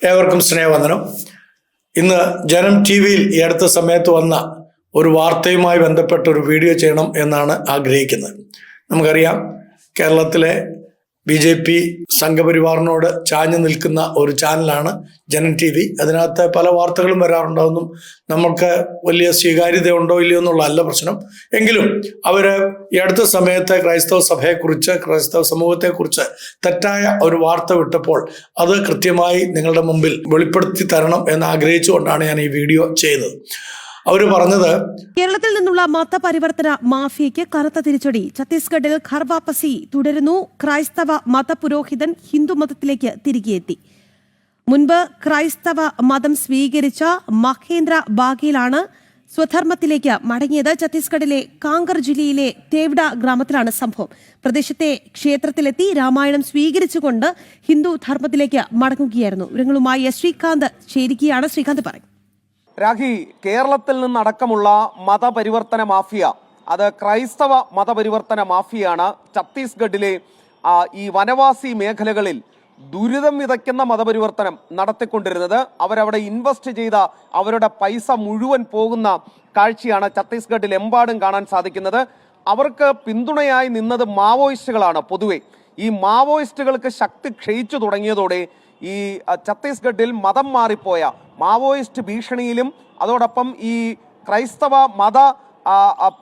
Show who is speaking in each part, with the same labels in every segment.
Speaker 1: ഏവർക്കും സ്നേഹവന്ദനം. ഇന്ന് ജനം ടി വിയിൽ ഈ അടുത്ത സമയത്ത് വന്ന ഒരു വാർത്തയുമായി ബന്ധപ്പെട്ട ഒരു വീഡിയോ ചെയ്യണം എന്നാണ് ആഗ്രഹിക്കുന്നത്. നമുക്കറിയാം, കേരളത്തിലെ BJP സംഘപരിവാറിനോട് ചാഞ്ഞു നിൽക്കുന്ന ഒരു ചാനലാണ് ജനം ടി വി. അതിനകത്ത് പല വാർത്തകളും വരാറുണ്ടാകുന്നു. നമുക്ക് വലിയ സ്വീകാര്യത ഉണ്ടോ ഇല്ലയോ എന്നുള്ളതല്ല പ്രശ്നം. എങ്കിലും അവര് ഈ അടുത്ത സമയത്ത് ക്രൈസ്തവ സഭയെക്കുറിച്ച്, ക്രൈസ്തവ സമൂഹത്തെക്കുറിച്ച് തെറ്റായ ഒരു വാർത്ത വിട്ടപ്പോൾ അത് കൃത്യമായി നിങ്ങളുടെ മുമ്പിൽ വെളിപ്പെടുത്തി തരണം എന്ന് ആഗ്രഹിച്ചുകൊണ്ടാണ് ഞാൻ ഈ വീഡിയോ ചെയ്തത്. അവർ പറഞ്ഞത്,
Speaker 2: കേരളത്തിൽ നിന്നുള്ള മതപരിവർത്തന മാഫിയയ്ക്ക് കനത്ത തിരിച്ചടി. ഛത്തീസ്ഗഡിൽ ഘർവാപ്പസി തുടരുന്നു. ക്രൈസ്തവ മതപുരോഹിതൻ ഹിന്ദുമതത്തിലേക്ക് തിരികെയെത്തി. മുൻപ് ക്രൈസ്തവ മതം സ്വീകരിച്ച മഹേന്ദ്ര ബാഗേലാണ് സ്വധർമ്മത്തിലേക്ക് മടങ്ങിയത്. ഛത്തീസ്ഗഡിലെ കാങ്കർ ജില്ലയിലെ തേവ്ഡ ഗ്രാമത്തിലാണ് സംഭവം. പ്രദേശത്തെ ക്ഷേത്രത്തിലെത്തി രാമായണം സ്വീകരിച്ചുകൊണ്ട് ഹിന്ദു ധർമ്മത്തിലേക്ക് മടങ്ങുകയായിരുന്നു. വിവരങ്ങളുമായി ശ്രീകാന്ത് ചേരുകയാണ്. ശ്രീകാന്ത് പറയും.
Speaker 3: രാഖി, കേരളത്തിൽ നിന്നടക്കമുള്ള മതപരിവർത്തന മാഫിയ, അത് ക്രൈസ്തവ മതപരിവർത്തന മാഫിയാണ് ഛത്തീസ്ഗഡിലെ ഈ വനവാസി മേഖലകളിൽ ദുരിതം വിതയ്ക്കുന്ന മതപരിവർത്തനം നടത്തിക്കൊണ്ടിരുന്നത്. അവരവിടെ ഇൻവെസ്റ്റ് ചെയ്ത അവരുടെ പൈസ മുഴുവൻ പോകുന്ന കാഴ്ചയാണ് ഛത്തീസ്ഗഡിൽ എമ്പാടും കാണാൻ സാധിക്കുന്നത്. അവർക്ക് പിന്തുണയായി നിന്നത് മാവോയിസ്റ്റുകളാണ്. പൊതുവെ ഈ മാവോയിസ്റ്റുകൾക്ക് ശക്തി ക്ഷയിച്ചു തുടങ്ങിയതോടെ ഈ ഛത്തീസ്ഗഡിൽ മതം മാറിപ്പോയ മാവോയിസ്റ്റ് ഭീഷണിയിലും അതോടൊപ്പം ഈ ക്രൈസ്തവ മത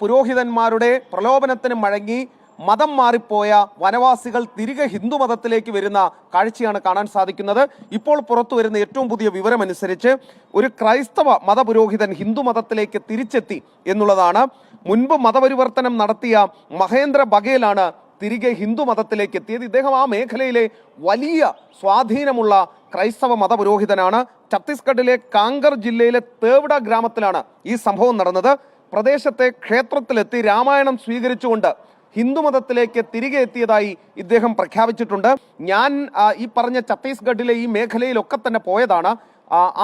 Speaker 3: പുരോഹിതന്മാരുടെ പ്രലോഭനത്തിന് വഴങ്ങി മതം മാറിപ്പോയ വനവാസികൾ തിരികെ ഹിന്ദു മതത്തിലേക്ക് വരുന്ന കാഴ്ചയാണ് കാണാൻ സാധിക്കുന്നത്. ഇപ്പോൾ പുറത്തു വരുന്ന ഏറ്റവും പുതിയ വിവരമനുസരിച്ച് ഒരു ക്രൈസ്തവ മതപുരോഹിതൻ ഹിന്ദു മതത്തിലേക്ക് തിരിച്ചെത്തി എന്നുള്ളതാണ്. മുൻപ് മതപരിവർത്തനം നടത്തിയ മഹേന്ദ്ര ബഗേലാണ് തിരികെ ഹിന്ദു മതത്തിലേക്ക് എത്തിയത്. ഇദ്ദേഹം ആ മേഖലയിലെ വലിയ സ്വാധീനമുള്ള ക്രൈസ്തവ മതപുരോഹിതനാണ്. ഛത്തീസ്ഗഡിലെ കാങ്കർ ജില്ലയിലെ തേവ്ഡ ഗ്രാമത്തിലാണ് ഈ സംഭവം നടന്നത്. പ്രദേശത്തെ ക്ഷേത്രത്തിലെത്തി രാമായണം സ്വീകരിച്ചുകൊണ്ട് ഹിന്ദുമതത്തിലേക്ക് തിരികെ എത്തിയതായി ഇദ്ദേഹം പ്രഖ്യാപിച്ചിട്ടുണ്ട്. ഞാൻ ഈ പറഞ്ഞ ഛത്തീസ്ഗഡിലെ ഈ മേഖലയിലൊക്കെ തന്നെ പോയതാണ്.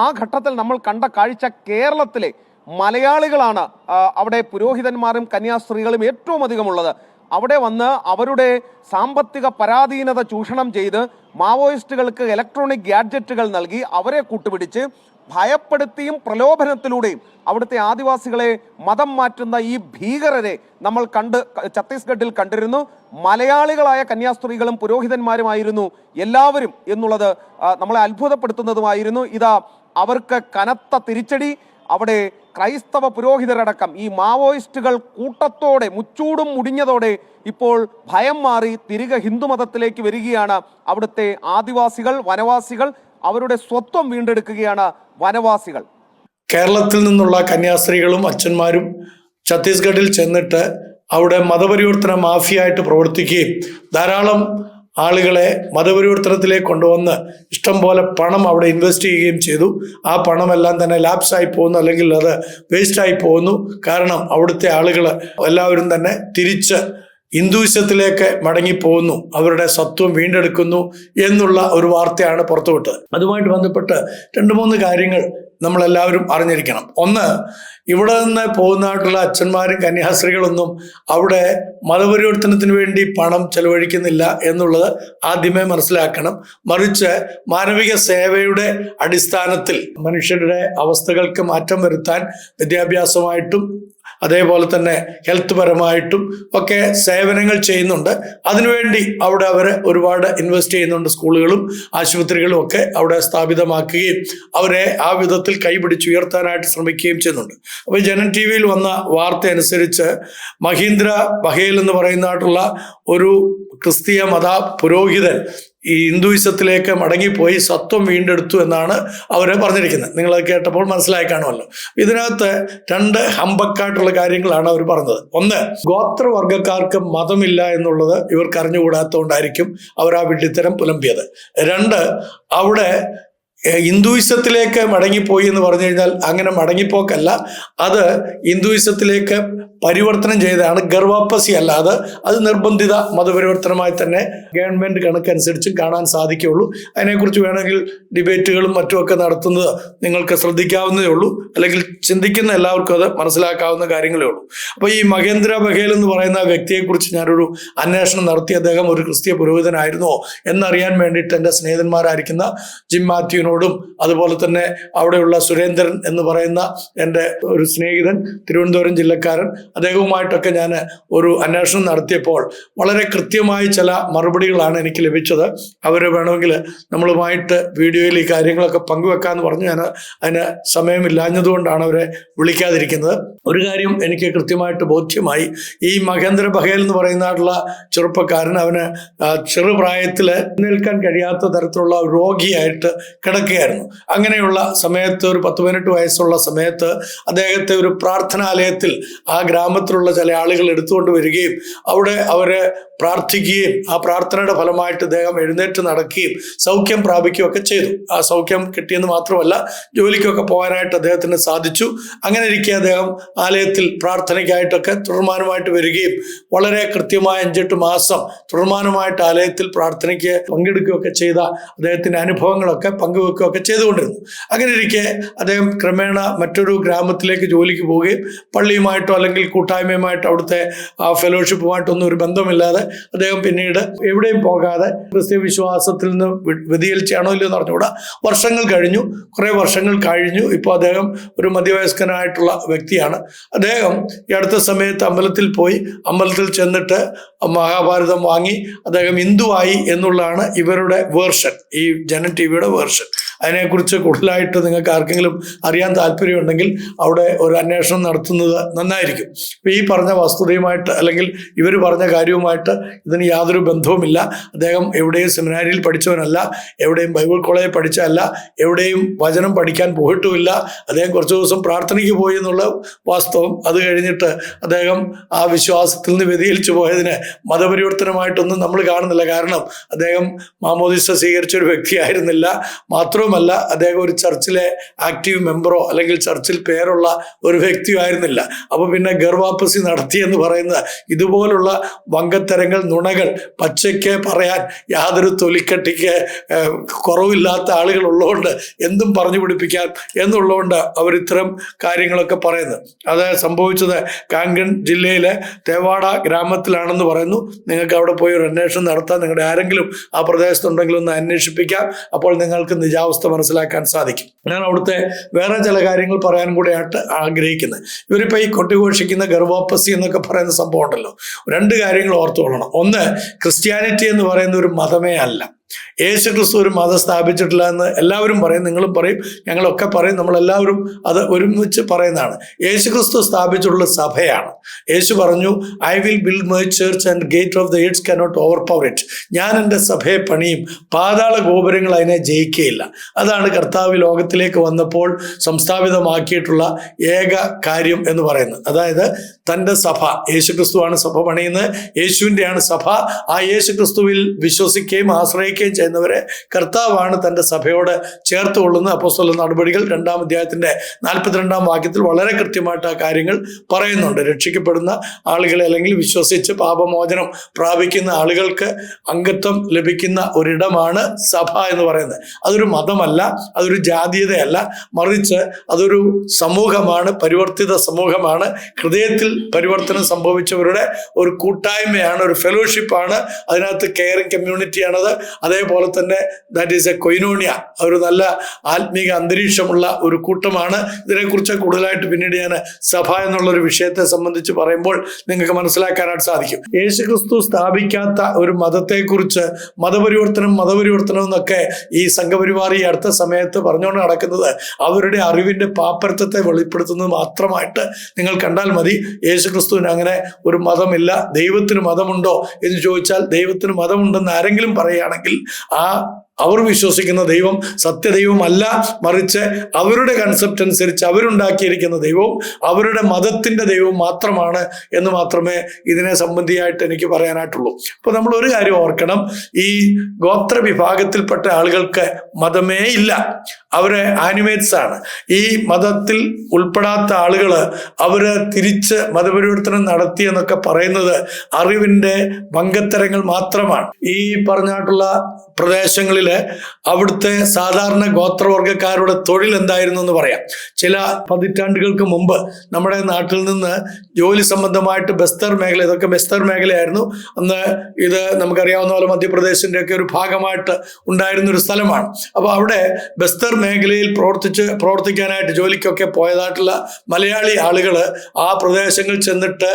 Speaker 3: ആ ഘട്ടത്തിൽ നമ്മൾ കണ്ട കാഴ്ച, കേരളത്തിലെ മലയാളികളാണ് അവിടെ പുരോഹിതന്മാരും കന്യാസ്ത്രീകളും ഏറ്റവും അധികമുള്ളത്. അവിടെ വന്ന് അവരുടെ സാമ്പത്തിക പരാധീനത ചൂഷണം ചെയ്ത് മാവോയിസ്റ്റുകൾക്ക് ഇലക്ട്രോണിക് ഗാഡ്ജറ്റുകൾ നൽകി അവരെ കൂട്ടുപിടിച്ച് ഭയപ്പെടുത്തിയും പ്രലോഭനത്തിലൂടെയും അവിടുത്തെ ആദിവാസികളെ മതം മാറ്റുന്ന ഈ ഭീകരരെ നമ്മൾ ഛത്തീസ്ഗഡിൽ കണ്ടിരുന്നു. മലയാളികളായ കന്യാസ്ത്രീകളും പുരോഹിതന്മാരുമായിരുന്നു എല്ലാവരും എന്നുള്ളത് നമ്മളെ അത്ഭുതപ്പെടുത്തുന്നതുമായിരുന്നു. ഇതാ അവർക്ക് കനത്ത തിരിച്ചടി. അവിടെ ക്രൈസ്തവ പുരോഹിതരടക്കം ഈ മാവോയിസ്റ്റുകൾ കൂട്ടത്തോടെ മുച്ചൂടും മുടിഞ്ഞതോടെ ഇപ്പോൾ ഭയം മാറി തിരികെ ഹിന്ദുമതത്തിലേക്ക് വരികയാണ്. അവിടുത്തെ ആദിവാസികൾ, വനവാസികൾ അവരുടെ സ്വത്വം വീണ്ടെടുക്കുകയാണ് വനവാസികൾ.
Speaker 1: കേരളത്തിൽ നിന്നുള്ള കന്യാസ്ത്രീകളും അച്ഛന്മാരും ഛത്തീസ്ഗഡിൽ ചെന്നിട്ട് അവിടെ മതപരിവർത്തന മാഫിയായിട്ട് പ്രവർത്തിക്കുകയും ധാരാളം ആളുകളെ മതപരിവർത്തനത്തിലേക്ക് കൊണ്ടുവന്ന് ഇഷ്ടം പോലെ പണം അവിടെ ഇൻവെസ്റ്റ് ചെയ്യുകയും ചെയ്തു. ആ പണമെല്ലാം തന്നെ ലാപ്സായി പോകുന്നു, അല്ലെങ്കിൽ അത് വേസ്റ്റായി പോകുന്നു. കാരണം അവിടുത്തെ ആളുകൾ എല്ലാവരും തന്നെ തിരിച്ച് ഹിന്ദുയിസത്തിലേക്ക് മടങ്ങിപ്പോകുന്നു, അവരുടെ സത്വം വീണ്ടെടുക്കുന്നു എന്നുള്ള ഒരു വാർത്തയാണ് പുറത്തുവിട്ടത്. അതുമായിട്ട് ബന്ധപ്പെട്ട് 2-3 കാര്യങ്ങൾ നമ്മളെല്ലാവരും അറിഞ്ഞിരിക്കണം. ഒന്ന്, ഇവിടെ നിന്ന് പോകുന്നതായിട്ടുള്ള അച്ഛന്മാരും കന്യാസ്ത്രീകളൊന്നും അവിടെ മതപരിവർത്തനത്തിന് വേണ്ടി പണം ചെലവഴിക്കുന്നില്ല എന്നുള്ളത് ആദ്യമേ മനസ്സിലാക്കണം. മറിച്ച് മാനവിക സേവയുടെ അടിസ്ഥാനത്തിൽ മനുഷ്യരുടെ അവസ്ഥകൾക്ക് മാറ്റം വരുത്താൻ വിദ്യാഭ്യാസമായിട്ടും അതേപോലെ തന്നെ ഹെൽത്ത് പരമായിട്ടും ഒക്കെ സേവനങ്ങൾ ചെയ്യുന്നുണ്ട്. അതിനുവേണ്ടി അവിടെ അവർ ഒരുപാട് ഇൻവെസ്റ്റ് ചെയ്യുന്നുണ്ട്. സ്കൂളുകളും ആശുപത്രികളും ഒക്കെ അവിടെ സ്ഥാപിതമാക്കുകയും അവരെ ആ വിധത്തിൽ കൈപിടിച്ചുയർത്താനായിട്ട് ശ്രമിക്കുകയും ചെയ്യുന്നുണ്ട്. അപ്പോൾ ജനം ടി വിയിൽ വന്ന വാർത്ത അനുസരിച്ച് മഹീന്ദ്ര ബഗേൽ എന്ന് പറയുന്നതായിട്ടുള്ള ഒരു ക്രിസ്തീയ മത പുരോഹിതൻ ഈ ഹിന്ദുയിസത്തിലേക്ക് മടങ്ങിപ്പോയി സത്വം വീണ്ടെടുത്തു എന്നാണ് അവർ പറഞ്ഞിരിക്കുന്നത്. നിങ്ങളത് കേട്ടപ്പോൾ മനസ്സിലായി കാണുമല്ലോ. ഇതിനകത്ത് 2 ഹമ്പക്കായിട്ടുള്ള കാര്യങ്ങളാണ് അവർ പറഞ്ഞത്. ഒന്ന്, ഗോത്രവർഗക്കാർക്ക് മതമില്ല എന്നുള്ളത് ഇവർക്ക് അറിഞ്ഞുകൂടാത്തതുകൊണ്ടായിരിക്കും അവർ ആ വിഡ്ഢിത്തരം പുലമ്പിയത്. 2, അവിടെ ഹിന്ദുയിസത്തിലേക്ക് മടങ്ങിപ്പോയി എന്ന് പറഞ്ഞു കഴിഞ്ഞാൽ അങ്ങനെ മടങ്ങിപ്പോക്കല്ല, അത് ഹിന്ദുയിസത്തിലേക്ക് പരിവർത്തനം ചെയ്തതാണ്, ഗർവാപ്പസി അല്ലാതെ അത് നിർബന്ധിത മതപരിവർത്തനമായി തന്നെ ഗവൺമെന്റ് കണക്കനുസരിച്ച് കാണാൻ സാധിക്കുകയുള്ളൂ. അതിനെക്കുറിച്ച് വേണമെങ്കിൽ ഡിബേറ്റുകളും മറ്റുമൊക്കെ നടത്തുന്നത് നിങ്ങൾക്ക് ശ്രദ്ധിക്കാവുന്നതേ ഉള്ളൂ, അല്ലെങ്കിൽ ചിന്തിക്കുന്ന എല്ലാവർക്കും അത് മനസ്സിലാക്കാവുന്ന കാര്യങ്ങളേ ഉള്ളൂ. അപ്പോൾ ഈ മഹേന്ദ്ര ബഗേൽ എന്ന് പറയുന്ന വ്യക്തിയെക്കുറിച്ച് ഞാനൊരു അന്വേഷണം നടത്തി. അദ്ദേഹം ഒരു ക്രിസ്തീയ പുരോഹിതനായിരുന്നോ എന്നറിയാൻ വേണ്ടിയിട്ട് എൻ്റെ സ്നേഹിതന്മാരായിരിക്കുന്ന ജിം മാത്യുവിനോട് സാറിനോടും അതുപോലെ തന്നെ അവിടെയുള്ള സുരേന്ദ്രൻ എന്ന് പറയുന്ന എൻ്റെ ഒരു സ്നേഹിതൻ, തിരുവനന്തപുരം ജില്ലക്കാരൻ, അദ്ദേഹവുമായിട്ടൊക്കെ ഞാൻ ഒരു അന്വേഷണം നടത്തിയപ്പോൾ വളരെ കൃത്യമായി ചില മറുപടികളാണ് എനിക്ക് ലഭിച്ചത്. അവർ വേണമെങ്കിൽ നമ്മളുമായിട്ട് വീഡിയോയിൽ ഈ കാര്യങ്ങളൊക്കെ പങ്കുവെക്കാമെന്ന് പറഞ്ഞു. ഞാൻ അതിന് സമയമില്ലാഞ്ഞതുകൊണ്ടാണ് അവരെ വിളിക്കാതിരിക്കുന്നത്. ഒരു കാര്യം എനിക്ക് കൃത്യമായിട്ട് ബോധ്യമായി. ഈ മഹേന്ദ്ര ബഹേൽ എന്ന് പറയുന്നതായിട്ടുള്ള ചെറുപ്പക്കാരൻ, അവന് ചെറുപ്രായത്തിൽ നിൽക്കാൻ കഴിയാത്ത തരത്തിലുള്ള രോഗിയായിട്ട് കിടക്കുകയായിരുന്നു. അങ്ങനെയുള്ള സമയത്ത് ഒരു 10-18 വയസ്സുള്ള സമയത്ത് അദ്ദേഹത്തെ ഒരു പ്രാർത്ഥനാലയത്തിൽ ആ ഗ്രാമത്തിലുള്ള ചില ആളുകൾ എടുത്തുകൊണ്ട് വരികയും അവിടെ അവരെ പ്രാർത്ഥിക്കുകയും ആ പ്രാർത്ഥനയുടെ ഫലമായിട്ട് അദ്ദേഹം എഴുന്നേറ്റ് നടക്കുകയും സൗഖ്യം പ്രാപിക്കുകയും ഒക്കെ ചെയ്തു. ആ സൗഖ്യം കിട്ടിയെന്ന് മാത്രമല്ല, ജോലിക്കൊക്കെ പോകാനായിട്ട് അദ്ദേഹത്തിന് സാധിച്ചു. അങ്ങനെ ഇരിക്കെ അദ്ദേഹം ആലയത്തിൽ പ്രാർത്ഥനയ്ക്കായിട്ടൊക്കെ തുടർമാനമായിട്ട് വരികയും വളരെ കൃത്യമായ 5-8 മാസം തുടർമാനമായിട്ട് ആലയത്തിൽ പ്രാർത്ഥനയ്ക്ക് പങ്കെടുക്കുകയൊക്കെ ചെയ്ത അദ്ദേഹത്തിൻ്റെ അനുഭവങ്ങളൊക്കെ പങ്കുവെക്കുകയൊക്കെ ചെയ്തുകൊണ്ടിരുന്നു. അങ്ങനെ ഇരിക്കെ അദ്ദേഹം ക്രമേണ മറ്റൊരു ഗ്രാമത്തിലേക്ക് ജോലിക്ക് പോവുകയും പള്ളിയുമായിട്ടോ അല്ലെങ്കിൽ കൂട്ടായ്മയുമായിട്ടോ അവിടുത്തെ ആ ഫെലോഷിപ്പുമായിട്ടൊന്നും ഒരു ബന്ധമില്ലാതെ അദ്ദേഹം പിന്നീട് എവിടെയും പോകാതെ ക്രിസ്തീയ വിശ്വാസത്തിൽ നിന്ന് വ്യതിചലിച്ചാണോ ഇല്ലയോ എന്ന് അറിഞ്ഞുകൂടാ. കുറേ വർഷങ്ങൾ കഴിഞ്ഞു. ഇപ്പോൾ അദ്ദേഹം ഒരു മധ്യവയസ്കനായിട്ടുള്ള വ്യക്തിയാണ്. അദ്ദേഹം ഈ അടുത്ത സമയത്ത് അമ്പലത്തിൽ ചെന്നിട്ട് മഹാഭാരതം വാങ്ങി അദ്ദേഹം ഹിന്ദുവായി എന്നുള്ളതാണ് ഇവരുടെ വേർഷൻ, ഈ ജനൻ ടിവിയുടെ വേർഷൻ. അതിനെക്കുറിച്ച് കൂടുതലായിട്ട് നിങ്ങൾക്ക് ആർക്കെങ്കിലും അറിയാൻ താല്പര്യമുണ്ടെങ്കിൽ അവിടെ ഒരു അന്വേഷണം നടത്തുന്നത് നന്നായിരിക്കും. ഇപ്പം ഈ പറഞ്ഞ വസ്തുതയുമായിട്ട് അല്ലെങ്കിൽ ഇവർ പറഞ്ഞ കാര്യവുമായിട്ട് ഇതിന് യാതൊരു ബന്ധവുമില്ല. അദ്ദേഹം എവിടെയും സെമിനാരിയിൽ പഠിച്ചവനല്ല, എവിടെയും ബൈബിൾ കോളേജിൽ പഠിച്ചതല്ല, എവിടെയും വചനം പഠിക്കാൻ പോയിട്ടുമില്ല. അദ്ദേഹം കുറച്ച് ദിവസം പ്രാർത്ഥനയ്ക്ക് പോയി എന്നുള്ള വാസ്തവം. അത് കഴിഞ്ഞിട്ട് അദ്ദേഹം ആ വിശ്വാസത്തിൽ നിന്ന് വ്യതിചലിച്ചു പോയതിന് മതപരിവർത്തനമായിട്ടൊന്നും നമ്മൾ കാണുന്നില്ല. കാരണം അദ്ദേഹം മാമോദിസ സ്വീകരിച്ച ഒരു വ്യക്തിയായിരുന്നില്ല. മാത്രവുമല്ല, അദ്ദേഹം ഒരു ചർച്ചിലെ ആക്റ്റീവ് മെമ്പറോ അല്ലെങ്കിൽ ചർച്ചിൽ പേരുള്ള ഒരു വ്യക്തിയോ ആയിരുന്നില്ല. അപ്പോൾ പിന്നെ ഗർവാപ്പസി നടത്തിയെന്ന് പറയുന്ന ഇതുപോലുള്ള വങ്കത്തരങ്ങൾ, നുണകൾ പച്ചയ്ക്ക് പറയാൻ യാതൊരു തൊലിക്കട്ടിക്ക് കുറവില്ലാത്ത ആളുകൾ ഉള്ളതുകൊണ്ട് എന്തും പറഞ്ഞു പിടിപ്പിക്കാൻ എന്നുള്ളതുകൊണ്ട് അവർ ഇത്തരം കാര്യങ്ങളൊക്കെ പറയുന്നത്. അത് സംഭവിച്ചത് കാങ്കൺ ജില്ലയിലെ തേവാഡ ഗ്രാമത്തിലാണെന്ന് പറയുന്നു. നിങ്ങൾക്ക് അവിടെ പോയി ഒരു അന്വേഷണം നടത്താൻ, നിങ്ങളുടെ ആരെങ്കിലും ആ പ്രദേശത്തുണ്ടെങ്കിൽ ഒന്ന് അന്വേഷിപ്പിക്കാം. അപ്പോൾ നിങ്ങൾക്ക് നിജാവസ്ഥ മനസ്സിലാക്കാൻ സാധിക്കും. ഞാൻ അവിടുത്തെ വേറെ ചില കാര്യങ്ങൾ പറയാൻ കൂടെയായിട്ട് ആഗ്രഹിക്കുന്നത്. ഇവരിപ്പോൾ ഈ കൊട്ടിഘോഷിക്കുന്ന ഗർഭോപ്പസി എന്നൊക്കെ പറയുന്ന സംഭവം ഉണ്ടല്ലോ, 2 കാര്യങ്ങൾ ഓർത്തുകൊള്ളണം. ഒന്ന്, ക്രിസ്ത്യാനിറ്റി എന്ന് പറയുന്ന ഒരു മതമേ അല്ല. യേശു ക്രിസ്തു ഒരു മതം സ്ഥാപിച്ചിട്ടില്ല എന്ന് എല്ലാവരും പറയും, നിങ്ങളും പറയും, ഞങ്ങളൊക്കെ പറയും, നമ്മളെല്ലാവരും അത് ഒരുമിച്ച് പറയുന്നതാണ്. യേശു ക്രിസ്തു സ്ഥാപിച്ചിട്ടുള്ള സഭയാണ്. യേശു പറഞ്ഞു, I will build my church and gate of the gates cannot overpower it. ഞാൻ എൻ്റെ സഭയെ പണിയും, പാതാള ഗോപുരങ്ങൾ അതിനെ ജയിക്കുകയില്ല. അതാണ് കർത്താവ് ലോകത്തിലേക്ക് വന്നപ്പോൾ സംസ്ഥാപിതമാക്കിയിട്ടുള്ള ഏക കാര്യം എന്ന് പറയുന്നത്. അതായത് തൻ്റെ സഭ, യേശു ക്രിസ്തുവാണ് സഭ പണിയുന്നത്, യേശുവിൻ്റെയാണ് സഭ. ആ യേശു ക്രിസ്തുവിൽ വിശ്വസിക്കുകയും ആശ്രയിക്കുകയും ചെയ്യുന്നവരെ കർത്താവാണ് തൻ്റെ സഭയോട് ചേർത്ത് കൊള്ളുന്നത്. അപ്പോസ്തല നടപടികൾ 2-ാം അധ്യായത്തിൻ്റെ 42-ാം വാക്യത്തിൽ വളരെ കൃത്യമായിട്ട് ആ കാര്യങ്ങൾ പറയുന്നുണ്ട്. രക്ഷിക്കപ്പെടുന്ന ആളുകളെ അല്ലെങ്കിൽ വിശ്വസിച്ച് പാപമോചനം പ്രാപിക്കുന്ന ആളുകൾക്ക് അംഗത്വം ലഭിക്കുന്ന ഒരിടമാണ് സഭ എന്ന് പറയുന്നത്. അതൊരു മതമല്ല, അതൊരു ജാതീയതയല്ല, മറിച്ച് അതൊരു സമൂഹമാണ്, പരിവർത്തിത സമൂഹമാണ്. ഹൃദയത്തിൽ പരിവർത്തനം സംഭവിച്ചവരുടെ ഒരു കൂട്ടായ്മയാണ്, ഒരു ഫെലോഷിപ്പാണ്. അതിനകത്ത് കെയറിങ് കമ്മ്യൂണിറ്റിയാണത്. അതേപോലെ തന്നെ ദാറ്റ് ഈസ് എ കൊയിനോണിയ, ഒരു നല്ല ആത്മീക അന്തരീക്ഷമുള്ള ഒരു കൂട്ടമാണ്. ഇതിനെക്കുറിച്ച് കൂടുതലായിട്ട് പിന്നീട് ഞാൻ സഭ എന്നുള്ളൊരു വിഷയത്തെ സംബന്ധിച്ച് പറയുമ്പോൾ നിങ്ങൾക്ക് മനസ്സിലാക്കാനായിട്ട് സാധിക്കും. യേശുക്രിസ്തു സ്ഥാപിക്കാത്ത ഒരു മതത്തെക്കുറിച്ച് മതപരിവർത്തനം എന്നൊക്കെ ഈ സംഘപരിവാർ ഈ അടുത്ത സമയത്ത് പറഞ്ഞുകൊണ്ട് നടക്കുന്നത് അവരുടെ അറിവിൻ്റെ പാപ്പരത്വത്തെ വെളിപ്പെടുത്തുന്നത് മാത്രമായിട്ട് നിങ്ങൾ കണ്ടാൽ മതി. യേശുക്രിസ്തുവിന് അങ്ങനെ ഒരു മതമില്ല. ദൈവത്തിന് മതമുണ്ടോ എന്ന് ചോദിച്ചാൽ ദൈവത്തിന് മതമുണ്ടെന്ന് ആരെങ്കിലും പറയുകയാണെങ്കിൽ അവർ വിശ്വസിക്കുന്ന ദൈവം സത്യദൈവമല്ല, മറിച്ച് അവരുടെ കൺസെപ്റ്റ് അനുസരിച്ച് അവരുണ്ടാക്കിയിരിക്കുന്ന ദൈവവും അവരുടെ മതത്തിൻ്റെ ദൈവവും മാത്രമാണ് എന്ന് മാത്രമേ ഇതിനെ സംബന്ധിയായിട്ട് എനിക്ക് പറയാനായിട്ടുള്ളൂ. അപ്പോൾ നമ്മൾ ഒരു കാര്യം ഓർക്കണം, ഈ ഗോത്ര വിഭാഗത്തിൽപ്പെട്ട ആളുകൾക്ക് മതമേ ഇല്ല. അവര് ആനിമേറ്റ്സ് ആണ്. ഈ മതത്തിൽ ഉൾപ്പെടാത്ത ആളുകൾ അവര് തിരിച്ച് മതപരിവർത്തനം നടത്തിയെന്നൊക്കെ പറയുന്നത് അറിവിൻ്റെ ഭംഗത്തരങ്ങൾ മാത്രമാണ്. ഈ പറഞ്ഞിട്ടുള്ള പ്രദേശങ്ങളിൽ അവിടുത്തെ സാധാരണ ഗോത്രവർഗക്കാരുടെ തൊഴിൽ എന്തായിരുന്നു എന്ന് പറയാം. ചില പതിറ്റാണ്ടുകൾക്ക് മുമ്പ് നമ്മുടെ നാട്ടിൽ നിന്ന് ജോലി സംബന്ധമായിട്ട് ബസ്തർ മേഖല, ഇതൊക്കെ ബസ്തർ മേഖലയായിരുന്നു അന്ന്. ഇത് നമുക്കറിയാവുന്ന പോലെ മധ്യപ്രദേശിന്റെ ഒക്കെ ഒരു ഭാഗമായിട്ട് ഉണ്ടായിരുന്ന ഒരു സ്ഥലമാണ്. അപ്പോൾ അവിടെ ബസ്തർ മേഖലയിൽ പ്രവർത്തിക്കാനായിട്ട് ജോലിക്കൊക്കെ പോയതായിട്ടുള്ള മലയാളി ആളുകൾ ആ പ്രദേശങ്ങളിൽ ചെന്നിട്ട്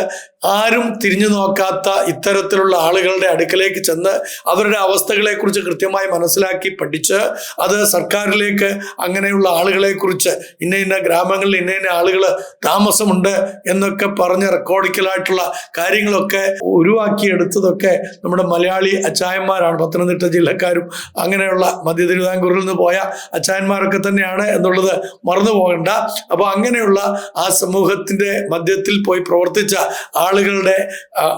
Speaker 1: ആരും തിരിഞ്ഞു നോക്കാത്ത ഇത്തരത്തിലുള്ള ആളുകളുടെ അടുക്കലേക്ക് ചെന്ന് അവരുടെ അവസ്ഥകളെ കുറിച്ച് കൃത്യമായി മനസ്സിലാക്കി പഠിച്ച് അത് സർക്കാരിലേക്ക് അങ്ങനെയുള്ള ആളുകളെ കുറിച്ച് ഇന്ന ഇന്ന ഗ്രാമങ്ങളിൽ ഇന്ന ഇന്ന ആളുകൾ താമസമുണ്ട് എന്നൊക്കെ പറഞ്ഞ് റെക്കോർഡിക്കലായിട്ടുള്ള കാര്യങ്ങളൊക്കെ ഉരുവാക്കിയെടുത്തതൊക്കെ നമ്മുടെ മലയാളി അച്ചായന്മാരാണ്. പത്തനംതിട്ട ജില്ലക്കാരും അങ്ങനെയുള്ള മധ്യ തിരുവിതാംകൂറിൽ നിന്ന് പോയ അച്ചായന്മാരൊക്കെ തന്നെയാണ് എന്നുള്ളത് മറന്നു പോകണ്ട. അപ്പോൾ അങ്ങനെയുള്ള ആ സമൂഹത്തിന്റെ മധ്യത്തിൽ പോയി പ്രവർത്തിച്ച ആളുകളുടെ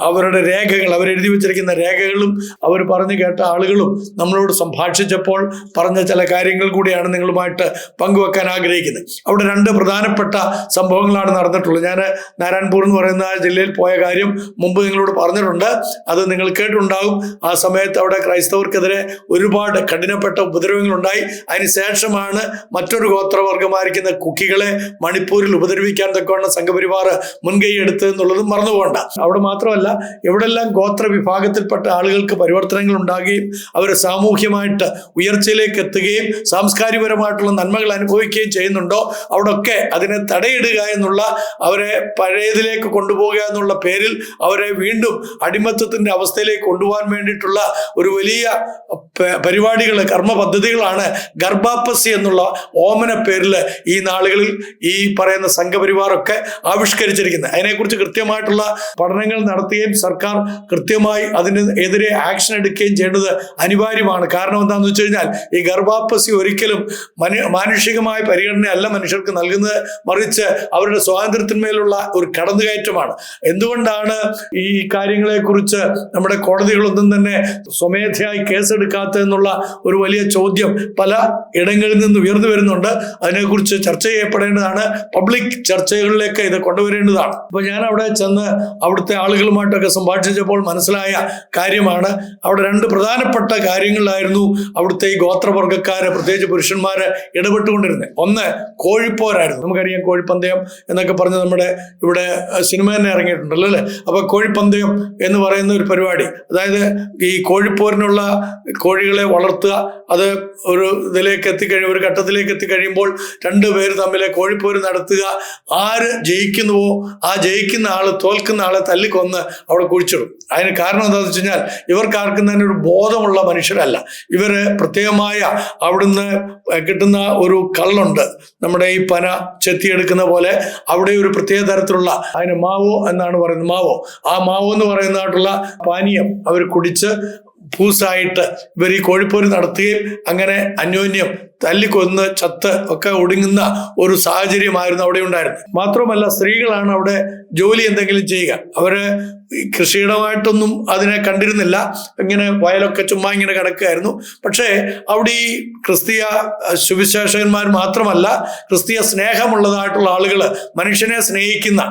Speaker 1: അവരുടെ രേഖകൾ, അവരെഴുതി വെച്ചിരിക്കുന്ന രേഖകളും അവർ പറഞ്ഞു കേട്ട ആളുകളും നമ്മളോട് സംഭാഷിച്ചപ്പോൾ പറഞ്ഞ ചില കാര്യങ്ങൾ കൂടിയാണ് നിങ്ങളുമായിട്ട് പങ്കുവെക്കാൻ ആഗ്രഹിക്കുന്നത്. അവിടെ രണ്ട് പ്രധാനപ്പെട്ട സംഭവങ്ങളാണ് നടന്നിട്ടുള്ളത്. ഞാൻ നാരായൺപൂർ എന്ന് പറയുന്ന ജില്ലയിൽ പോയ കാര്യം മുമ്പ് നിങ്ങളോട് പറഞ്ഞിട്ടുണ്ട്, അത് നിങ്ങൾ കേട്ടിട്ടുണ്ടാകും. ആ സമയത്ത് അവിടെ ക്രൈസ്തവർക്കെതിരെ ഒരുപാട് കഠിനപ്പെട്ട ഉപദ്രവങ്ങൾ ഉണ്ടായി. അതിനുശേഷമാണ് മറ്റൊരു ഗോത്രവർഗമായിരിക്കുന്ന കുക്കികളെ മണിപ്പൂരിൽ ഉപദ്രവിക്കാൻ തക്കവണ്ണം സംഘപരിവാർ മുൻകൈ എടുത്തത് എന്നുള്ളതും മറന്നുപോകണ്ട. അവിടെ മാത്രമല്ല, എവിടെല്ലാം ഗോത്ര വിഭാഗത്തിൽപ്പെട്ട ആളുകൾക്ക് പരിവർത്തനങ്ങൾ ഉണ്ടാകുകയും അവർ സാമൂഹ്യമായിട്ട് ഉയർച്ചയിലേക്ക് എത്തുകയും സാംസ്കാരികപരമായിട്ടുള്ള നന്മകൾ അനുഭവിക്കുകയും ചെയ്യുന്നുണ്ടോ അവിടൊക്കെ അതിനെ തടയിടുക എന്നുള്ള, അവരെ പഴയതിലേക്ക് കൊണ്ടുപോകുക എന്നുള്ള പേരിൽ അവരെ വീണ്ടും അടിമത്തത്തിന്റെ അവസ്ഥയിലേക്ക് കൊണ്ടുപോകാൻ വേണ്ടിയിട്ടുള്ള ഒരു വലിയ പരിപാടികൾ, കർമ്മ പദ്ധതികളാണ് ഗർഭാപ്പസി എന്നുള്ള ഓമന പേരിൽ ഈ നാളുകളിൽ ഈ പറയുന്ന സംഘപരിവാറൊക്കെ ആവിഷ്കരിച്ചിരിക്കുന്നത്. അതിനെക്കുറിച്ച് കൃത്യമായിട്ടുള്ള പഠനങ്ങൾ നടത്തുകയും സർക്കാർ കൃത്യമായി അതിനെതിരെ ആക്ഷൻ എടുക്കുകയും ചെയ്യേണ്ടത് അനിവാര്യമാണ്. കാരണം എന്താണെന്ന് വെച്ച് കഴിഞ്ഞാൽ ഈ ഗർഭാപ്പസി ഒരിക്കലും മാനുഷികമായ പരിഗണനയല്ല മനുഷ്യർക്ക് നൽകുന്നത്, മറിച്ച് അവരുടെ സ്വാതന്ത്ര്യത്തിന്മേലുള്ള ഒരു കടന്നുകയറ്റമാണ്. എന്തുകൊണ്ടാണ് ഈ കാര്യങ്ങളെ കുറിച്ച് നമ്മുടെ കോടതികളൊന്നും തന്നെ സ്വമേധയായി കേസെടുക്കാത്തതെന്നുള്ള ഒരു വലിയ ചോദ്യം പല ഇടങ്ങളിൽ നിന്ന് ഉയർന്നു വരുന്നുണ്ട്. അതിനെക്കുറിച്ച് ചർച്ച ചെയ്യപ്പെടേണ്ടതാണ്, പബ്ലിക് ചർച്ചകളിലേക്ക് ഇത് കൊണ്ടുവരേണ്ടതാണ്. അപ്പൊ ഞാൻ അവിടെ ചെന്ന് അവിടുത്തെ ആളുകളുമായിട്ടൊക്കെ സംഭാഷിച്ചപ്പോൾ മനസ്സിലായ കാര്യമാണ്, അവിടെ രണ്ട് പ്രധാനപ്പെട്ട കാര്യങ്ങളിലായിരുന്നു അവിടുത്തെ ഈ ഗോത്രവർഗക്കാര്, പ്രത്യേകിച്ച് പുരുഷന്മാര് ഇടപെട്ടുകൊണ്ടിരുന്നത്. ഒന്ന് കോഴിപ്പോരായിരുന്നു. നമുക്കറിയാം കോഴിപ്പന്തയം എന്നൊക്കെ പറഞ്ഞ് നമ്മുടെ ഇവിടെ സിനിമ തന്നെ ഇറങ്ങിയിട്ടുണ്ടല്ലോ അല്ലേ. അപ്പൊ കോഴിപ്പന്തയം എന്ന് പറയുന്ന ഒരു പരിപാടി, അതായത് ഈ കോഴിപ്പോരിനുള്ള കോഴികളെ വളർത്തുക, അത് ഒരു ഇതിലേക്ക് ഒരു ഘട്ടത്തിലേക്ക് എത്തിക്കഴിയുമ്പോൾ രണ്ടുപേര് തമ്മിൽ കോഴിപ്പോര് നടത്തുക. ആര് ജയിക്കുന്നുവോ ആ ജയിക്കുന്ന ആള് തോൽക്കുന്ന ആളെ തല്ലിക്കൊന്ന് അവിടെ കുഴിച്ചിടും. അതിന് കാരണം എന്താണെന്ന് വെച്ച് കഴിഞ്ഞാൽ ഇവർക്കാർക്കും തന്നെ ഒരു ബോധമുള്ള മനുഷ്യരല്ല. ഇവര് പ്രത്യേകമായ അവിടുന്ന് കിട്ടുന്ന ഒരു കള്ളുണ്ട്, നമ്മുടെ ഈ പന ചെത്തിയെടുക്കുന്ന പോലെ. അവിടെ ഒരു പ്രത്യേക തരത്തിലുള്ള, അതിന് മാവോ എന്നാണ് പറയുന്നത്, മാവോ, ആ മാവോ എന്ന് പറയുന്നതായിട്ടുള്ള പാനീയം അവർ കുടിച്ച് പൂസായിട്ട് ഇവർ ഈ കോഴിപ്പോര് നടത്തുകയും അങ്ങനെ അന്യോന്യം തല്ലിക്കൊന്ന് ചത്ത് ഒക്കെ ഒടുങ്ങുന്ന ഒരു സാഹചര്യമായിരുന്നു അവിടെ ഉണ്ടായിരുന്നത്. മാത്രമല്ല സ്ത്രീകളാണ് അവിടെ ജോലി എന്തെങ്കിലും ചെയ്യുക. അവര് കൃഷിയിടമായിട്ടൊന്നും അതിനെ കണ്ടിരുന്നില്ല, ഇങ്ങനെ വയലൊക്കെ ചുമ്മാ ഇങ്ങനെ കിടക്കുകയായിരുന്നു. പക്ഷേ അവിടെ ഈ ക്രിസ്തീയ സുവിശേഷകന്മാർ മാത്രമല്ല, ക്രിസ്തീയ സ്നേഹമുള്ളതായിട്ടുള്ള ആളുകൾ, മനുഷ്യനെ സ്നേഹിക്കുന്ന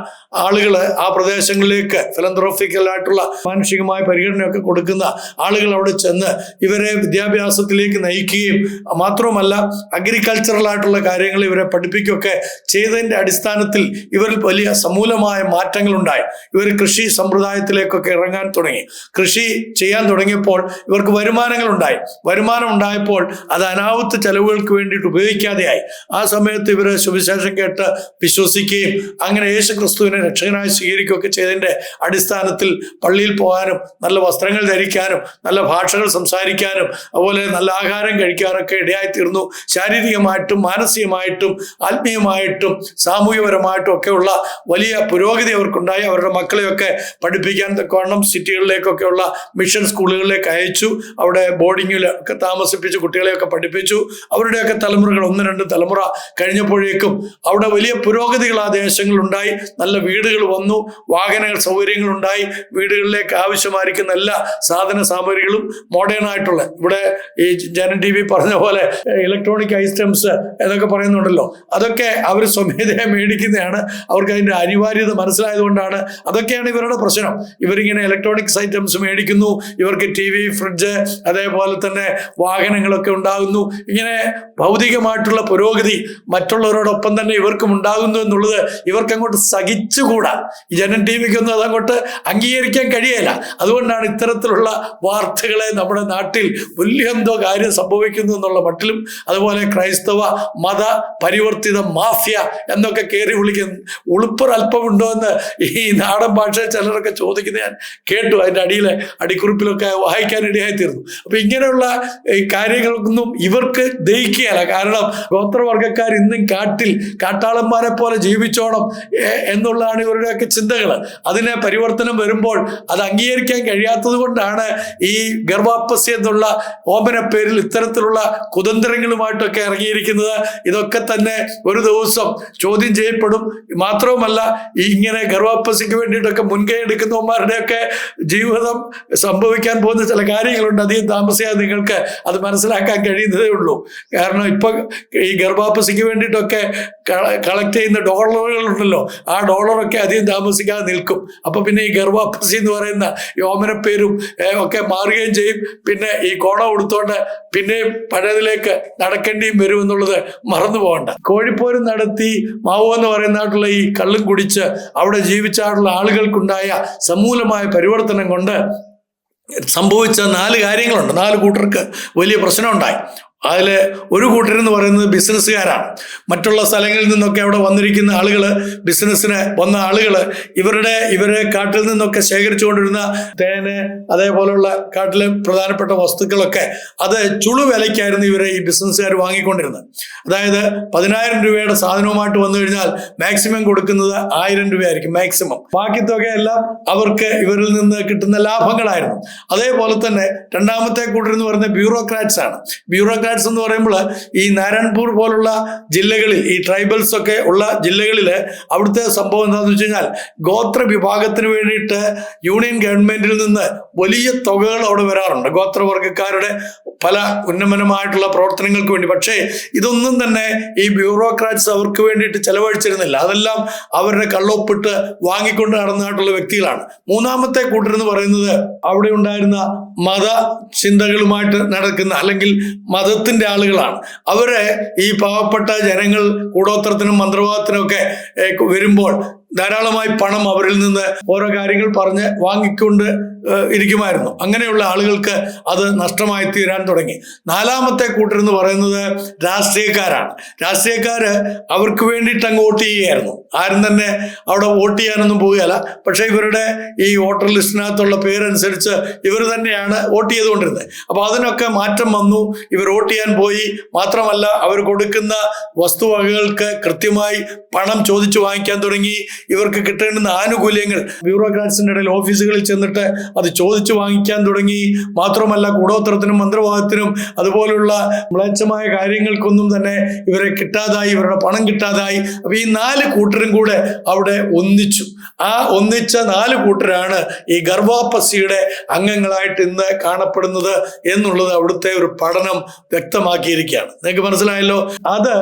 Speaker 1: ആളുകൾ ആ പ്രദേശങ്ങളിലേക്ക് ഫിലന്ത്രോഫിക്കലായിട്ടുള്ള മാനുഷികമായ പരിഗണനയൊക്കെ കൊടുക്കുന്ന ആളുകൾ അവിടെ ചെന്ന് ഇവരെ വിദ്യാഭ്യാസത്തിലേക്ക് നയിക്കുകയും മാത്രമല്ല അഗ്രികൾച്ചറൽ ആയിട്ടുള്ള കാര്യങ്ങൾ ഇവരെ പഠിപ്പിക്കുകയൊക്കെ ചെയ്തതിന്റെ അടിസ്ഥാനത്തിൽ ഇവരിൽ വലിയ സമൂലമായ മാറ്റങ്ങൾ ഉണ്ടായി. ഇവർ കൃഷി സമ്പ്രദായത്തിലേക്കൊക്കെ ഇറങ്ങാൻ തുടങ്ങി. കൃഷി ചെയ്യാൻ തുടങ്ങിയപ്പോൾ ഇവർക്ക് വരുമാനങ്ങൾ ഉണ്ടായി. വരുമാനം ഉണ്ടായപ്പോൾ അത് അനാവൃത്ത ചെലവുകൾക്ക് വേണ്ടിയിട്ട് ഉപയോഗിക്കാതെയായി. ആ സമയത്ത് ഇവർ സുവിശേഷം കേട്ട് വിശ്വസിക്കുകയും അങ്ങനെ യേശു ക്രിസ്തുവിനെ രക്ഷകനായി സ്വീകരിക്കുകയൊക്കെ ചെയ്തതിന്റെ അടിസ്ഥാനത്തിൽ പള്ളിയിൽ പോകാനും നല്ല വസ്ത്രങ്ങൾ ധരിക്കാനും നല്ല ഭാഷകൾ സംസാരിക്കാനും അതുപോലെ നല്ല ആഹാരം കഴിക്കാനൊക്കെ ഇടയായി തീർന്നു. ശാരീരികമായിട്ടും മാനസികമായിട്ടും ആത്മീയമായിട്ടും സാമൂഹികപരമായിട്ടും ഒക്കെയുള്ള വലിയ പുരോഗതി അവർക്കുണ്ടായി. അവരുടെ മക്കളെയൊക്കെ പഠിപ്പിക്കാൻ തക്കവണ്ണം സിറ്റികളിലേക്കൊക്കെയുള്ള മിഷൻ സ്കൂളുകളിലേക്ക് അയച്ചു. അവിടെ ബോർഡിങ്ങിൽ ഒക്കെ താമസിപ്പിച്ച് കുട്ടികളെയൊക്കെ പഠിപ്പിച്ചു. അവരുടെയൊക്കെ തലമുറകൾ 1-2 തലമുറ കഴിഞ്ഞപ്പോഴേക്കും അവിടെ വലിയ പുരോഗതികൾ ആ ദേശങ്ങളിലുണ്ടായി. നല്ല വീടുകൾ വന്നു, വാഹന സൗകര്യങ്ങളുണ്ടായി, വീടുകളിലേക്ക് ആവശ്യമായിരിക്കുന്ന എല്ലാ സാധന സാമഗ്രികളും മോഡേൺ ആയിട്ടുള്ള, ഇവിടെ ഈ ജനൻ TV പറഞ്ഞ പോലെ ഇലക്ട്രോണിക് ഐറ്റംസ് എന്നൊക്കെ പറയുന്നുണ്ടല്ലോ, അതൊക്കെ അവർ സ്വമേധയാ മേടിക്കുന്നതാണ്. അവർക്ക് അതിൻ്റെ അനിവാര്യത മനസ്സിലായതുകൊണ്ടാണ്. അതൊക്കെയാണ് ഇവരുടെ പ്രശ്നം. ഇവരിങ്ങനെ ഇലക്ട്രോണിക്സ് ഐറ്റംസ് മേടിക്കുന്നു, ഇവർക്ക് TV, ഫ്രിഡ്ജ്, അതേപോലെ തന്നെ വാഹനങ്ങളൊക്കെ ഉണ്ടാകുന്നു. ഇങ്ങനെ ഭൗതികമായിട്ടുള്ള പുരോഗതി മറ്റുള്ളവരോടൊപ്പം തന്നെ ഇവർക്കും ഉണ്ടാകുന്നു എന്നുള്ളത് ഇവർക്ക് അങ്ങോട്ട് സഹിച്ചുകൂടാ. ഈ ജനം TVക്കൊന്നും അതങ്ങോട്ട് അംഗീകരിക്കാൻ കഴിയില്ല. അതുകൊണ്ടാണ് ഇത്തരത്തിലുള്ള വാർത്തകളെ നമ്മുടെ നാട്ടിൽ വലിയ എന്തോ കാര്യം സംഭവിക്കുന്നു എന്നുള്ള മട്ടിലും, അതുപോലെ ക്രൈസ്തവ മത പരിവർത്തിത മാഫിയ എന്നൊക്കെ കയറി വിളിക്കുന്നു. ഉളുപ്പൊരല്പമുണ്ടോ എന്ന് ഈ നാടൻ ഭാഷയിൽ ചിലരൊക്കെ ചോദിക്കുന്നത് ഞാൻ കേട്ടു. അതിൻ്റെ അടിക്കുറിപ്പിലൊക്കെ വായിക്കാനിടയായി തീർന്നു. അപ്പൊ ഇങ്ങനെയുള്ള കാര്യങ്ങൾക്കൊന്നും ഇവർക്ക് ദഹിക്കുകയല്ല. കാരണം ഗോത്രവർഗക്കാർ ഇന്നും കാട്ടാളന്മാരെ പോലെ ജീവിച്ചോണം എന്നുള്ളതാണ് ഇവരുടെയൊക്കെ ചിന്തകൾ. അതിനെ പരിവർത്തനം വരുമ്പോൾ അത് അംഗീകരിക്കാൻ കഴിയാത്തത് കൊണ്ടാണ് ഈ ഗർഭാപ്പസി എന്നുള്ള ഓമന പേരിൽ ഇത്തരത്തിലുള്ള കുതന്ത്രങ്ങളുമായിട്ടൊക്കെ ഇറങ്ങിയിരിക്കുന്നത്. ഇതൊക്കെ തന്നെ ഒരു ദിവസം ചോദ്യം ചെയ്യപ്പെടും. മാത്രവുമല്ല, ഇങ്ങനെ ഗർഭാപ്പസിക്ക് വേണ്ടിയിട്ടൊക്കെ മുൻകൈ എടുക്കുന്നവന്മാരുടെയൊക്കെ ജീവിതം സംഭവിക്കാൻ പോകുന്ന ചില കാര്യങ്ങളുണ്ട്. അധികം താമസിയാതെ നിങ്ങൾക്ക് അത് മനസ്സിലാക്കാൻ കഴിയുന്നതേ ഉള്ളൂ. കാരണം ഇപ്പൊ ഈ ഗർഭാപ്പസിക്ക് വേണ്ടിയിട്ടൊക്കെ കളക്ട് ചെയ്യുന്ന ഡോളറുകളുണ്ടല്ലോ, ആ ഡോളറൊക്കെ അധികം താമസിക്കാതെ നിൽക്കും. അപ്പൊ പിന്നെ ഈ ഗർഭാപ്പസി എന്ന് പറയുന്ന ഈ ഓമനപ്പേരും ഒക്കെ മാറുകയും ചെയ്യും. പിന്നെ ഈ കോണം കൊടുത്തോണ്ട് പിന്നെയും പഴയതിലേക്ക് നടക്കേണ്ടിയും വരും എന്നുള്ളത് മറന്നു പോകണ്ട. കോഴിപ്പോരും നടത്തി മാവോ എന്ന് പറയുന്നതായിട്ടുള്ള ഈ കള്ളും കുടിച്ച് അവിടെ ജീവിച്ചായിട്ടുള്ള ആളുകൾക്കുണ്ടായ സമൂലമായ പരിവർത്തനം കൊണ്ട് സംഭവിച്ച 4 കാര്യങ്ങളുണ്ട്. 4 കൂട്ടർക്ക് വലിയ പ്രശ്നമുണ്ടായി. അതിൽ ഒരു കൂട്ടരെന്ന് പറയുന്നത് ബിസിനസ്സുകാരാണ്. മറ്റുള്ള സ്ഥലങ്ങളിൽ നിന്നൊക്കെ അവിടെ വന്നിരിക്കുന്ന ആളുകൾ, ബിസിനസ്സിന് വന്ന ആളുകൾ ഇവരെ കാട്ടിൽ നിന്നൊക്കെ ശേഖരിച്ചുകൊണ്ടിരുന്ന തേന്, അതേപോലെയുള്ള കാട്ടിലെ പ്രധാനപ്പെട്ട വസ്തുക്കളൊക്കെ അത് ചുളു വിലയ്ക്കായിരുന്നു ഇവരെ ഈ ബിസിനസ്സുകാർ വാങ്ങിക്കൊണ്ടിരുന്നത്. അതായത് 10,000 രൂപയുടെ സാധനവുമായിട്ട് വന്നു കഴിഞ്ഞാൽ മാക്സിമം കൊടുക്കുന്നത് 1000 രൂപയായിരിക്കും മാക്സിമം. ബാക്കി തുകയെല്ലാം അവർക്ക് ഇവരിൽ നിന്ന് കിട്ടുന്ന ലാഭങ്ങളായിരുന്നു. അതേപോലെ തന്നെ രണ്ടാമത്തെ കൂട്ടരെന്ന് പറയുന്നത് ബ്യൂറോക്രാറ്റ്സ് ആണ്. ബ്യൂറോക്രാറ്റ്സ് എന്ന് പറയുമ്പോൾ ഈ നാരായൺപൂർ പോലുള്ള ജില്ലകളിൽ, ഈ ട്രൈബൽസ് ഒക്കെ ഉള്ള ജില്ലകളിൽ അവിടുത്തെ സംഭവം എന്താണെന്ന് വെച്ച് കഴിഞ്ഞാൽ ഗോത്ര വിഭാഗത്തിന് വേണ്ടിയിട്ട് യൂണിയൻ ഗവൺമെന്റിൽ നിന്ന് വലിയ തുകകൾ അവിടെ വരാറുണ്ട്, ഗോത്രവർഗക്കാരുടെ പല ഉന്നമനമായിട്ടുള്ള പ്രവർത്തനങ്ങൾക്ക് വേണ്ടി. പക്ഷേ ഇതൊന്നും തന്നെ ഈ ബ്യൂറോക്രാറ്റ്സ് അവർക്ക് വേണ്ടിയിട്ട് ചെലവഴിച്ചിരുന്നില്ല. അതെല്ലാം അവരുടെ കള്ളൊപ്പിട്ട് വാങ്ങിക്കൊണ്ട് നടന്നതായിട്ടുള്ള വ്യക്തികളാണ്. മൂന്നാമത്തെ കൂട്ടരെന്ന് പറയുന്നത് അവിടെ ഉണ്ടായിരുന്ന മത ചിന്തകളുമായിട്ട് നടക്കുന്ന അല്ലെങ്കിൽ മതത്തിന്റെ ആളുകളാണ്. അവരെ ഈ പാവപ്പെട്ട ജനങ്ങൾ കൂടോത്രത്തിനും മന്ത്രവാദത്തിനും ഒക്കെ വരുമ്പോൾ ധാരാളമായി പണം അവരിൽ നിന്ന് ഓരോ കാര്യങ്ങൾ പറഞ്ഞ് വാങ്ങിക്കൊണ്ട് ഇരിക്കുമായിരുന്നു. അങ്ങനെയുള്ള ആളുകൾക്ക് അത് നഷ്ടമായി തീരാൻ തുടങ്ങി. നാലാമത്തെ കൂട്ടരെന്ന് പറയുന്നത് രാഷ്ട്രീയക്കാരാണ്. രാഷ്ട്രീയക്കാര് അവർക്ക് വേണ്ടിയിട്ട് അങ്ങ് വോട്ട് ചെയ്യുകയായിരുന്നു. ആരും തന്നെ അവിടെ വോട്ട് ചെയ്യാനൊന്നും പോവുകയല്ല. പക്ഷെ ഇവരുടെ ഈ വോട്ടർ ലിസ്റ്റിനകത്തുള്ള പേരനുസരിച്ച് ഇവർ തന്നെയാണ് വോട്ട് ചെയ്തുകൊണ്ടിരുന്നത്. അപ്പോൾ അതിനൊക്കെ മാറ്റം വന്നു. ഇവർ വോട്ട് ചെയ്യാൻ പോയി. മാത്രമല്ല, അവർ കൊടുക്കുന്ന വസ്തുവകകൾക്ക് കൃത്യമായി പണം ചോദിച്ചു വാങ്ങിക്കാൻ തുടങ്ങി. ഇവർക്ക് കിട്ടേണ്ടുന്ന ആനുകൂല്യങ്ങൾ ബ്യൂറോക്രാറ്റ്സിന്റെ ഇടയിൽ ഓഫീസുകളിൽ ചെന്നിട്ട് അത് ചോദിച്ചു വാങ്ങിക്കാൻ തുടങ്ങി. മാത്രമല്ല, കൂടോത്രത്തിനും മന്ത്രവാദത്തിനും അതുപോലുള്ള മ്ലേച്ഛമായ കാര്യങ്ങൾക്കൊന്നും തന്നെ ഇവരെ കിട്ടാതായി, ഇവരുടെ പണം കിട്ടാതായി. അപ്പൊ ഈ 4 കൂട്ടരും കൂടെ അവിടെ ഒന്നിച്ചു. ആ ഒന്നിച്ച 4 കൂട്ടരാണ് ഈ ഗർഭാപ്പസിയുടെ അംഗങ്ങളായിട്ട് ഇന്ന് കാണപ്പെടുന്നത് എന്നുള്ളത് അവിടുത്തെ ഒരു പഠനം വ്യക്തമാക്കിയിരിക്കുകയാണ്. നിങ്ങൾക്ക് മനസ്സിലായല്ലോ. അത്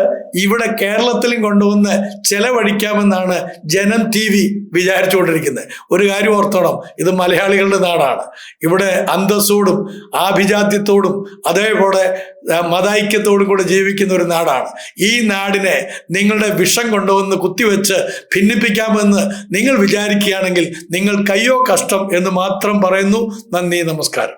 Speaker 1: ഇവിടെ കേരളത്തിലും കൊണ്ടുവന്ന് ചെലവഴിക്കാമെന്നാണ് ജനം TV വിചാരിച്ചുകൊണ്ടിരിക്കുന്നത്. ഒരു കാര്യം ഓർത്തോണം, ഇത് മലയാളികളുടെ നാടാണ്. ഇവിടെ അന്തസ്സോടും ആഭിജാത്യത്തോടും അതേപോലെ മതൈക്യത്തോടും കൂടെ ജീവിക്കുന്ന ഒരു നാടാണ്. ഈ നാടിനെ നിങ്ങളുടെ വിഷം കൊണ്ടുവന്ന് കുത്തിവെച്ച് ഭിന്നിപ്പിക്കാമെന്ന് നിങ്ങൾ വിചാരിക്കുകയാണെങ്കിൽ നിങ്ങൾ കയ്യോ കഷ്ടം എന്ന് മാത്രം പറയുന്നു. നന്ദി, നമസ്കാരം.